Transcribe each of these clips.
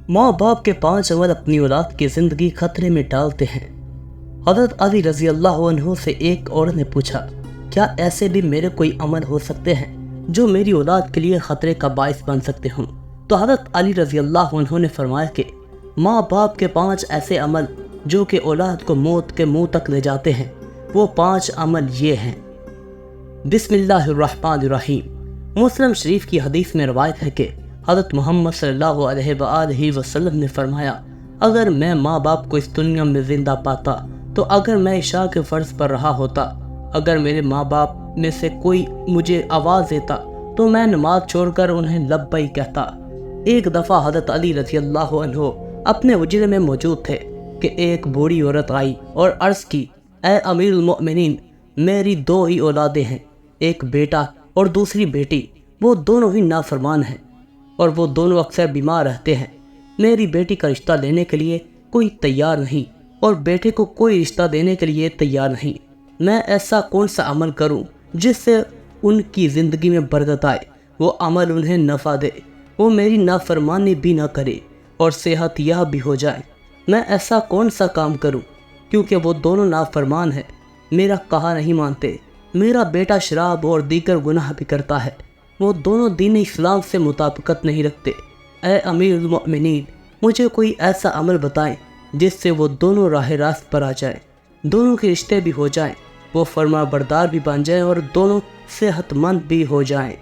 माँ बाप के 5 अमल अपनी औलाद की जिंदगी खतरे में डालते हैं। हज़रत अली रज़ी अल्लाह अन्हु से एक औरत ने पूछा, क्या ऐसे भी मेरे कोई अमल हो सकते हैं जो मेरी औलाद के लिए खतरे का बायस बन सकते हों? तो हज़रत अली रज़ी अल्लाह अन्हु ने फरमाया कि माँ बाप के 5 ऐसे अमल जो कि औलाद को मौत के मुंह तक ले जाते हैं, वो 5 अमल ये हैं। बिस्मिल्लाहिर्रहमानिर्रहीम। मुस्लिम शरीफ की हदीस में रवायत है कि हज़रत मोहम्मद सल्लल्लाहु अलैहि वसल्लम ने फरमाया, अगर मैं माँ बाप को इस दुनिया में जिंदा पाता तो अगर मैं इशा के फ़र्ज़ पर रहा होता, अगर मेरे माँ बाप में से कोई मुझे आवाज़ देता तो मैं नमाज छोड़कर उन्हें लब्बैक कहता। एक दफ़ा हज़रत अली रज़ी अल्लाह अन्हु अपने उजरे में मौजूद थे कि एक बूढ़ी औरत आई और अर्ज़ की, ए अमीरुल मोमिनीन, मेरी 2 ही औलादें हैं, एक बेटा और दूसरी बेटी। वो दोनों ही नाफरमान हैं और वो दोनों अक्सर बीमार रहते हैं। मेरी बेटी का रिश्ता लेने के लिए कोई तैयार नहीं और बेटे को कोई रिश्ता देने के लिए तैयार नहीं। मैं ऐसा कौन सा अमल करूं जिससे उनकी ज़िंदगी में बरकत आए, वो अमल उन्हें नफ़ा दे, वो मेरी नाफरमानी भी ना करे और सेहत याब भी हो जाए। मैं ऐसा कौन सा काम करूं क्योंकि वो दोनों नाफरमान हैं, मेरा कहा नहीं मानते, मेरा बेटा शराब और दीगर गुनाह भी करता है, वो दोनों दीन इस्लाम से मुताबिकत नहीं रखते। ए अमीरुल मोमिनीन, मुझे कोई ऐसा अमल बताएं जिससे वो दोनों राह रास्त पर आ जाएं, दोनों के रिश्ते भी हो जाएं, वो फरमा बरदार भी बन जाएं और दोनों सेहतमंद भी हो जाएं।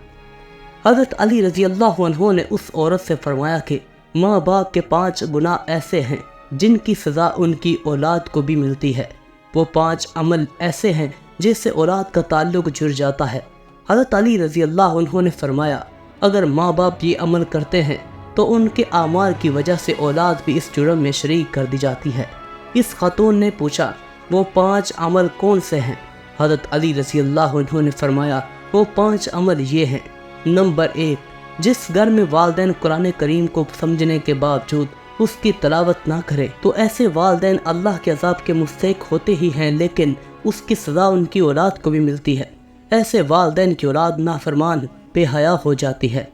हज़रत अली रज़ी अल्लाह अन्हु ने उस औरत से फरमाया कि माँ बाप के 5 गुनाह ऐसे हैं जिनकी सज़ा उनकी औलाद को भी मिलती है। वो 5 अमल ऐसे हैं जिससे औलाद का ताल्लुक जुड़ जाता है। हज़रत अली रज़ी अल्लाह अन्हु ने फरमाया, अगर माँ बाप ये अमल करते हैं तो उनके आमाल की वजह से औलाद भी इस जुर्म में शरीक कर दी जाती है। इस खातून ने पूछा, वो 5 अमल कौन से हैं? हज़रत अली रज़ी अल्लाह अन्हु ने फरमाया, वो 5 अमल ये हैं। नंबर 1, जिस घर में वालिदैन कुरान करीम को समझने के बावजूद उसकी तलावत ना करे तो ऐसे वालिदैन अल्लाह के अज़ाब के मुस्तहिक़ होते ही हैं, लेकिन उसकी सज़ा उनकी औलाद को भी मिलती है। ऐसे वालिदैन की औलाद नाफरमान बेहया हो जाती है।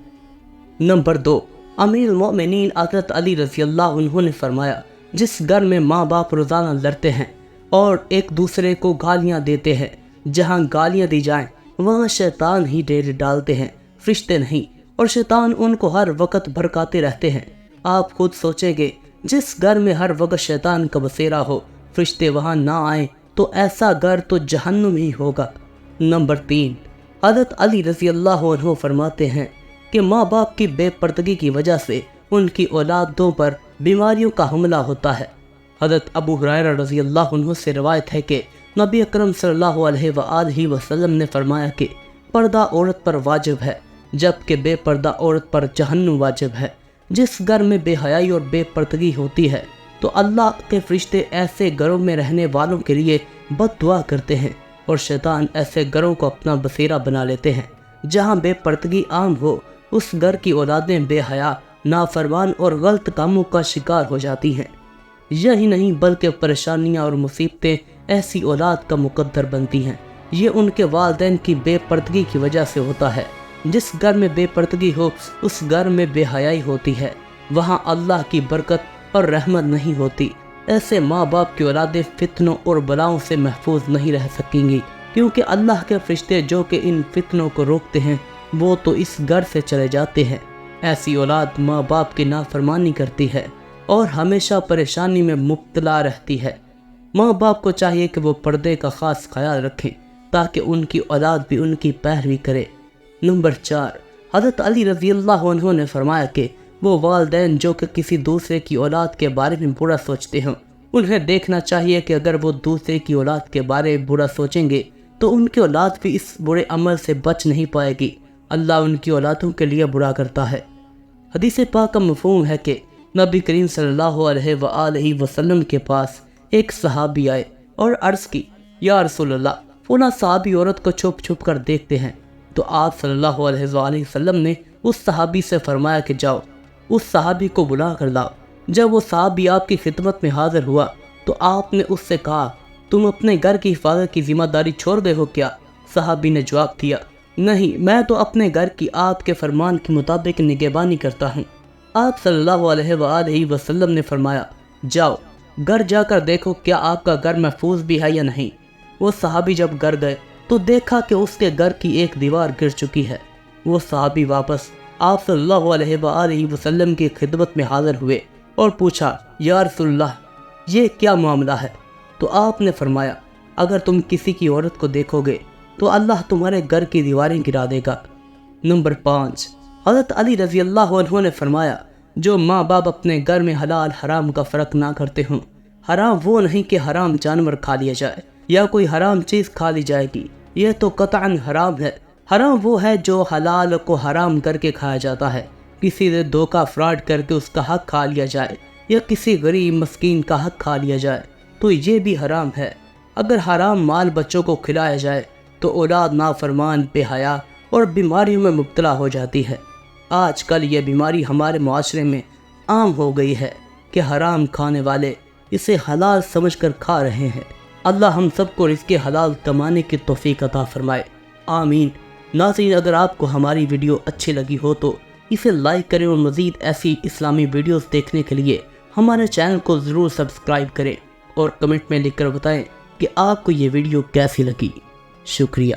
नंबर 2, अमीरुल मोमिनीन हज़रत अली रज़ी अल्लाह अन्हु ने फरमाया, जिस घर में माँ बाप रोज़ाना लड़ते हैं और एक दूसरे को गालियाँ देते हैं, जहाँ गालियाँ दी जाएं वहाँ शैतान ही डेरे डालते हैं, फरिश्ते नहीं, और शैतान उनको हर वक्त भड़काते रहते हैं। आप खुद सोचेंगे, जिस घर में हर वक्त शैतान का बसेरा हो, फरिश्ते वहाँ ना आए तो ऐसा घर तो जहन्नुम ही होगा। नंबर 3, हज़रत अली रज़ी अल्लाह अन्हु फरमाते हैं कि माँ बाप की बेपर्दगी की वजह से उनकी औलादों पर बीमारियों का हमला होता है। हज़रत अबू हुरैरा रज़ी अल्लाह अन्हु से रवायत है कि नबी अकरम सल्लल्लाहु अलैहि वसल्लम ने फरमाया कि पर्दा औरत पर वाजिब है, जबकि बेपर्दा औरत पर जहन्नुम वाजिब है। जिस घर में बेहयाई और बेपर्दगी होती है तो अल्लाह के फरिश्ते ऐसे घरों में रहने वालों के लिए बद्दुआ करते हैं और शैतान ऐसे घरों को अपना बसेरा बना लेते हैं। जहाँ बेपर्दगी आम हो, उस घर की औलादें बेहया, नाफरमान और गलत कामों का शिकार हो जाती हैं। यही नहीं बल्कि परेशानियाँ और मुसीबतें ऐसी औलाद का मुकद्दर बनती हैं। ये उनके वालिदैन की बेपर्दगी की वजह से होता है। जिस घर में बेपर्दगी हो, उस घर में बेहयाई होती है, वहाँ अल्लाह की बरकत और रहमत नहीं होती। ऐसे माँ बाप की औलादें फितनों और बलाओं से महफूज नहीं रह सकेंगी, क्योंकि अल्लाह के फरिश्ते जो कि इन फितनों को रोकते हैं वो तो इस घर से चले जाते हैं। ऐसी औलाद माँ बाप की नाफरमानी करती है और हमेशा परेशानी में मुब्तला रहती है। माँ बाप को चाहिए कि वो पर्दे का ख़ास ख्याल रखें ताकि उनकी औलाद भी उनकी पैरवी करे। नंबर 4, हज़रत अली रज़ी अल्लाह अन्हु ने फरमाया कि वो वालिदैन जो कि किसी दूसरे की औलाद के बारे में बुरा सोचते हैं, उन्हें देखना चाहिए कि अगर वो दूसरे की औलाद के बारे में बुरा सोचेंगे तो उनकी औलाद भी इस बुरे अमल से बच नहीं पाएगी। अल्लाह उनकी औलादों के लिए बुरा करता है। हदीस पाक का मफ़हूम है कि नबी करीम सल्लल्लाहु अलैहि वसल्लम के पास एक सहाबी आए और अर्ज़ की, या रसूल अल्लाह, फलां सहाबी औरत को छुप छुप कर देखते हैं। तो आप सल्लल्लाहु अलैहि वसल्लम ने उस सहाबी से फरमाया कि जाओ उस सहाबी को बुला कर लाओ। जब वो सहाबी आपकी खिदमत में हाजिर हुआ तो आपने उससे कहा, तुम अपने घर की हिफाजत की जिम्मेदारी छोड़ दे हो क्या? सहाबी ने जवाब दिया, नहीं, मैं तो अपने घर की आपके फरमान के मुताबिक निगहबानी करता हूँ। آپ صلی اللہ علیہ وآلہ وسلم نے فرمایا جاؤ گھر جا کر دیکھو کیا آپ کا گھر محفوظ بھی ہے یا نہیں۔ وہ صحابی جب گھر گئے تو دیکھا کہ اس کے گھر کی ایک دیوار گر چکی ہے۔ وہ صحابی واپس آپ صلی اللہ علیہ وآلہ وسلم کی خدمت میں حاضر ہوئے اور پوچھا یا رسول اللہ یہ کیا معاملہ ہے؟ تو آپ نے فرمایا اگر تم کسی کی عورت کو دیکھو گے تو اللہ تمہارے گھر کی دیواریں گرا دے گا۔ نمبر 5، حضرت علی رضی اللہ عنہ نے فرمایا جو ماں باپ اپنے گھر میں حلال حرام کا فرق نہ کرتے ہوں، حرام وہ نہیں کہ حرام جانور کھا لیا جائے یا کوئی حرام چیز کھا لی جائے گی، یہ تو قطعاً حرام ہے۔ حرام وہ ہے جو حلال کو حرام کر کے کھایا جاتا ہے، کسی سے دھوکہ فراڈ کر کے اس کا حق کھا لیا جائے یا کسی غریب مسکین کا حق کھا لیا جائے تو یہ بھی حرام ہے۔ اگر حرام مال بچوں کو کھلایا جائے تو اولاد نافرمان، بے حیا اور بیماریوں میں مبتلا ہو جاتی ہے۔ آج کل یہ بیماری ہمارے معاشرے میں عام ہو گئی ہے کہ حرام کھانے والے اسے حلال سمجھ کر کھا رہے ہیں۔ اللہ ہم سب کو رزق حلال کمانے کی توفیق عطا فرمائے، آمین۔ ناظرین اگر آپ کو ہماری ویڈیو اچھی لگی ہو تو اسے لائک کریں اور مزید ایسی اسلامی ویڈیوز دیکھنے کے لیے ہمارے چینل کو ضرور سبسکرائب کریں اور کمنٹ میں لکھ کر بتائیں کہ آپ کو یہ ویڈیو کیسی لگی۔ شکریہ۔